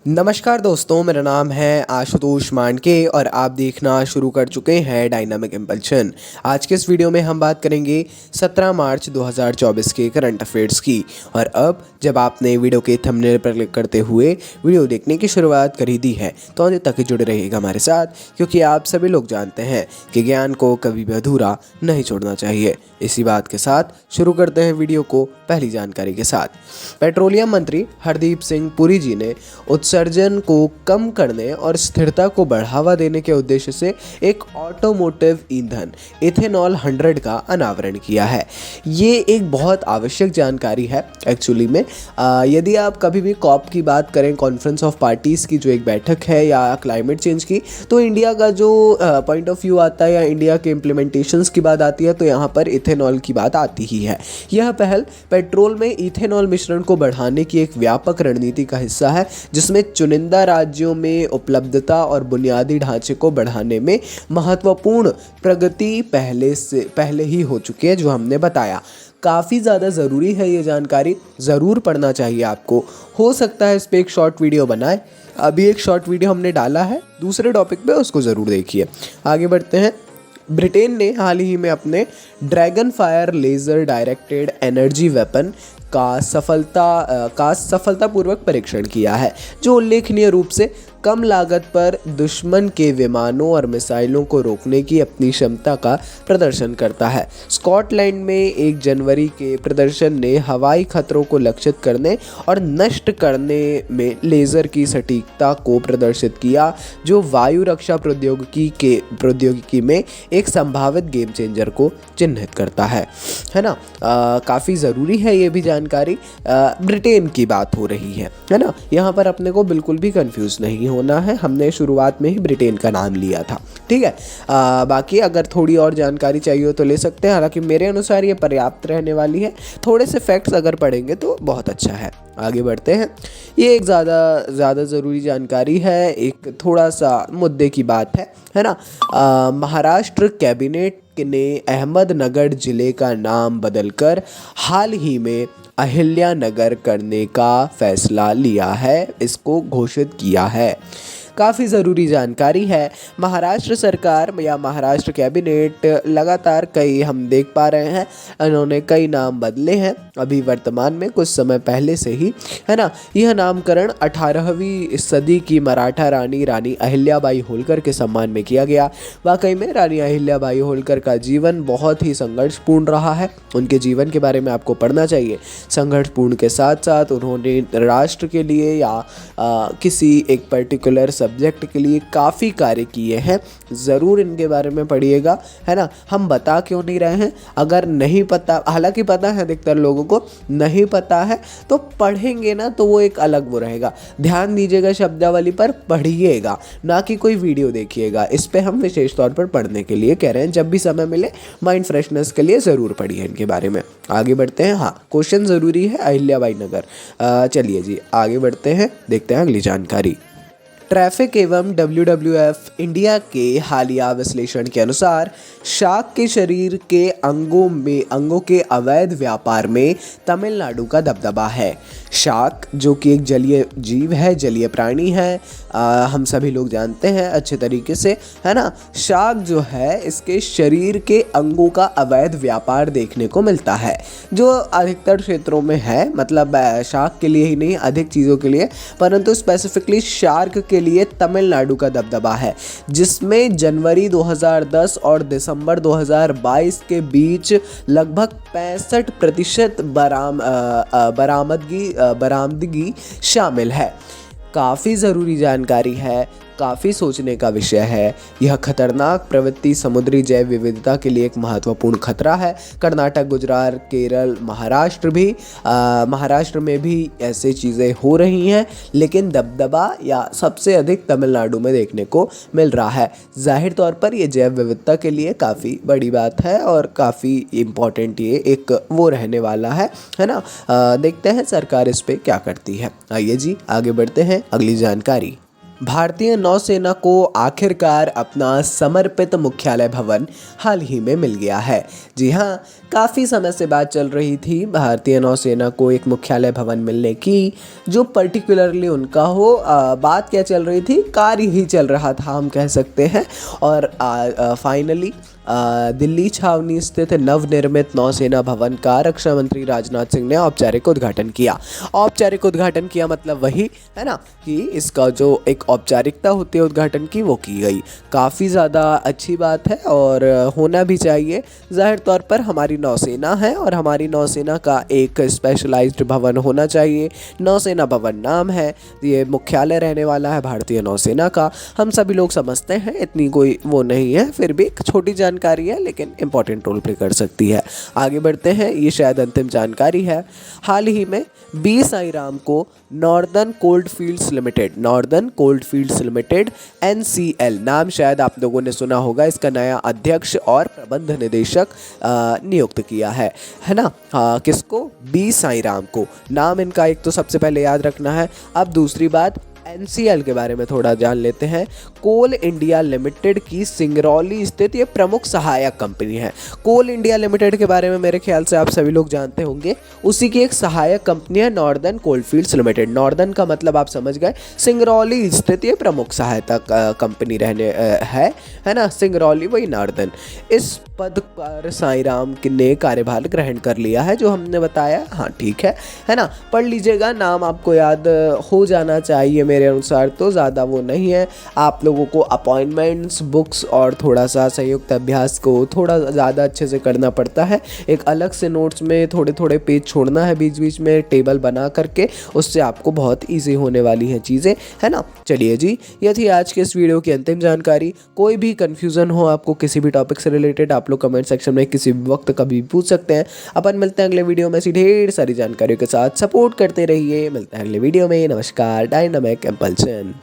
नमस्कार दोस्तों, मेरा नाम है आशुतोष मांडके और आप देखना शुरू कर चुके हैं डायनामिक इम्पल्शन। आज के इस वीडियो में हम बात करेंगे 17 मार्च 2024 के करंट अफेयर्स की। और अब जब आपने वीडियो के थंबनेल पर क्लिक करते हुए वीडियो देखने की शुरुआत कर ही दी है तो अंत तक जुड़े रहिएगा हमारे साथ, क्योंकि आप सभी लोग जानते हैं कि ज्ञान को कभी भी अधूरा नहीं छोड़ना चाहिए। इसी बात के साथ शुरू करते हैं वीडियो को पहली जानकारी के साथ। पेट्रोलियम मंत्री हरदीप सिंह पुरी जी ने उत्सर्जन को कम करने और स्थिरता को बढ़ावा देने के उद्देश्य से एक ऑटोमोटिव ईंधन इथेनॉल 100 का अनावरण किया है। ये एक बहुत आवश्यक जानकारी है एक्चुअली में। यदि आप कभी भी कॉप की बात करें, कॉन्फ्रेंस ऑफ पार्टीज़ की जो एक बैठक है, या क्लाइमेट चेंज की, तो इंडिया का जो पॉइंट ऑफ व्यू आता है या इंडिया के इम्प्लीमेंटेशंस की बात आती है तो यहाँ पर इथेनॉल की बात आती ही है। यह पहल पेट्रोल में इथेनॉल मिश्रण को बढ़ाने की एक व्यापक रणनीति का हिस्सा है, जिसमें चुनिंदा राज्यों में उपलब्धता और बुनियादी ढांचे को बढ़ाने में महत्वपूर्ण प्रगति पहले ही हो चुकी है, जो हमने बताया। काफ़ी ज़्यादा ज़रूरी है ये जानकारी, ज़रूर पढ़ना चाहिए आपको। हो सकता है इस पर एक शॉर्ट वीडियो बनाए। अभी एक शॉर्ट वीडियो हमने डाला है दूसरे टॉपिक पे, उसको ज़रूर देखिए। आगे बढ़ते हैं। ब्रिटेन ने हाल ही में अपने dragon fire laser directed energy weapon का सफलतापूर्वक परीक्षण किया है, जो उल्लेखनीय रूप से कम लागत पर दुश्मन के विमानों और मिसाइलों को रोकने की अपनी क्षमता का प्रदर्शन करता है। स्कॉटलैंड में 1 जनवरी के प्रदर्शन ने हवाई खतरों को लक्षित करने और नष्ट करने में लेज़र की सटीकता को प्रदर्शित किया, जो वायु रक्षा प्रौद्योगिकी में एक संभावित गेम चेंजर को चिन्हित करता है ना। काफ़ी ज़रूरी है ये भी जानकारी। ब्रिटेन की बात हो रही है ना। यहाँ पर अपने को बिल्कुल भी कंफ्यूज नहीं होना है, हमने शुरुआत में ही ब्रिटेन का नाम लिया था, ठीक है। बाकी अगर थोड़ी और जानकारी चाहिए हो तो ले सकते हैं, हालांकि मेरे अनुसार ये पर्याप्त रहने वाली है। थोड़े से फैक्ट्स अगर पढ़ेंगे तो बहुत अच्छा है। आगे बढ़ते हैं। ये एक ज़्यादा ज़रूरी जानकारी है, एक थोड़ा सा मुद्दे की बात है ना। महाराष्ट्र कैबिनेट ने अहमदनगर जिले का नाम बदलकर हाल ही में अहिल्यानगर करने का फैसला लिया है, इसको घोषित किया है। काफ़ी ज़रूरी जानकारी है। महाराष्ट्र सरकार या महाराष्ट्र कैबिनेट लगातार कई हम देख पा रहे हैं, इन्होंने कई नाम बदले हैं अभी वर्तमान में, कुछ समय पहले से ही, है ना। यह नामकरण 18वीं सदी की मराठा रानी अहिल्याबाई होलकर के सम्मान में किया गया। वाकई में रानी अहिल्याबाई होलकर का जीवन बहुत ही संघर्षपूर्ण रहा है। उनके जीवन के बारे में आपको पढ़ना चाहिए। संघर्षपूर्ण के साथ साथ उन्होंने राष्ट्र के लिए या किसी एक पर्टिकुलर सब्जेक्ट के लिए काफ़ी कार्य किए हैं। ज़रूर इनके बारे में पढ़िएगा, है ना। हम बता क्यों नहीं रहे हैं, अगर नहीं पता, हालांकि पता है अधिकतर लोगों को, नहीं पता है तो पढ़ेंगे ना तो वो एक अलग वो रहेगा। ध्यान दीजिएगा शब्दावली पर, पढ़िएगा, ना कि कोई वीडियो देखिएगा। इस पे हम विशेष तौर पर पढ़ने के लिए कह रहे हैं। जब भी समय मिले माइंड फ्रेशनेस के लिए ज़रूर पढ़िए इनके बारे में। आगे बढ़ते हैं। हाँ, क्वेश्चन ज़रूरी है अहिल्याबाई नगर। चलिए जी आगे बढ़ते हैं, देखते हैं अगली जानकारी। ट्रैफिक एवं WWF इंडिया के हालिया विश्लेषण के अनुसार शार्क के शरीर के अंगों के अवैध व्यापार में तमिलनाडु का दबदबा है। शार्क जो कि एक जलीय जीव है, जलीय प्राणी है, हम सभी लोग जानते हैं अच्छे तरीके से, है ना। शार्क जो है, इसके शरीर के अंगों का अवैध व्यापार देखने को मिलता है, जो अधिकतर क्षेत्रों में है। मतलब शार्क के लिए ही नहीं, अधिक चीज़ों के लिए, परंतु स्पेसिफिकली शार्क के लिए तमिलनाडु का दबदबा है, जिसमें जनवरी 2010 और दिसंबर 2022 के बीच लगभग 65% बरामदगी शामिल है। काफ़ी ज़रूरी जानकारी है, काफ़ी सोचने का विषय है। यह खतरनाक प्रवृत्ति समुद्री जैव विविधता के लिए एक महत्वपूर्ण खतरा है। कर्नाटक, गुजरात, केरल, महाराष्ट्र में भी ऐसे चीज़ें हो रही हैं, लेकिन दबदबा या सबसे अधिक तमिलनाडु में देखने को मिल रहा है। जाहिर तौर पर यह जैव विविधता के लिए काफ़ी बड़ी बात है और काफ़ी इम्पॉर्टेंट ये एक वो रहने वाला है ना। देखते हैं सरकार इस पर क्या करती है। आइए जी आगे बढ़ते हैं, अगली जानकारी। भारतीय नौसेना को आखिरकार अपना समर्पित मुख्यालय भवन हाल ही में मिल गया है। जी हाँ, काफ़ी समय से बात चल रही थी भारतीय नौसेना को एक मुख्यालय भवन मिलने की, जो पर्टिकुलरली उनका हो। बात क्या चल रही थी, कार्य ही चल रहा था हम कह सकते हैं। और फाइनली दिल्ली छावनी स्थित नवनिर्मित नौसेना भवन का रक्षा मंत्री राजनाथ सिंह ने औपचारिक उद्घाटन किया। औपचारिक उद्घाटन किया मतलब वही है ना कि इसका जो एक औपचारिकता होती है उद्घाटन की, वो की गई। काफ़ी ज़्यादा अच्छी बात है और होना भी चाहिए। जाहिर तौर पर हमारी नौसेना है और हमारी नौसेना का एक स्पेशलाइज्ड भवन होना चाहिए। नौसेना भवन नाम है, ये मुख्यालय रहने वाला है भारतीय नौसेना का। हम सभी लोग समझते हैं, इतनी कोई वो नहीं है, फिर भी एक छोटी जानकारी है लेकिन इंपॉर्टेंट रोल प्ले कर सकती है। आगे बढ़ते हैं, ये शायद अंतिम जानकारी है। हाल ही में बी साई राम को नॉर्दर्न कोल्डफील्ड्स लिमिटेड NCL नाम शायद आप लोगों ने सुना होगा, इसका नया अध्यक्ष और प्रबंध निदेशक नियुक्त किया है ना। किसको? बी साई राम को। नाम इनका एक तो सबसे पहले याद रखना है। अब दूसरी बात, NCL के बारे में थोड़ा जान लेते हैं। कोल इंडिया लिमिटेड की सिंगरौली स्थित ये प्रमुख सहायक कंपनी है। कोल इंडिया लिमिटेड के बारे में मेरे ख्याल से आप सभी लोग जानते होंगे। उसी की एक सहायक कंपनी है नॉर्दर्न कोलफील्ड्स लिमिटेड। नॉर्दर्न का मतलब आप समझ गए, सिंगरौली स्थित ये प्रमुख सहायता कंपनी रहने है ना। सिंगरौली वही नॉर्दर्न। इस पद पर साई राम ने कार्यभार ग्रहण कर लिया है, जो हमने बताया। हाँ ठीक है ना। पढ़ लीजिएगा, नाम आपको याद हो जाना चाहिए मेरे अनुसार, तो ज़्यादा वो नहीं है। आप लोगों को अपॉइंटमेंट्स, बुक्स और थोड़ा सा संयुक्त अभ्यास को थोड़ा ज़्यादा अच्छे से करना पड़ता है। एक अलग से नोट्स में थोड़े थोड़े पेज छोड़ना है बीच बीच में, टेबल बना करके, उससे आपको बहुत ईजी होने वाली हैं चीज़ें, है ना। चलिए जी, ये थी आज के इस वीडियो की अंतिम जानकारी। कोई भी कन्फ्यूज़न हो आपको किसी भी टॉपिक से रिलेटेड, आप लोग कमेंट सेक्शन में किसी भी वक्त कभी भी पूछ सकते हैं। अपन मिलते हैं अगले वीडियो में ऐसी ढेर सारी जानकारियों के साथ। सपोर्ट करते रहिए, मिलते हैं अगले वीडियो में। नमस्कार, डायनामिक इम्पल्शन।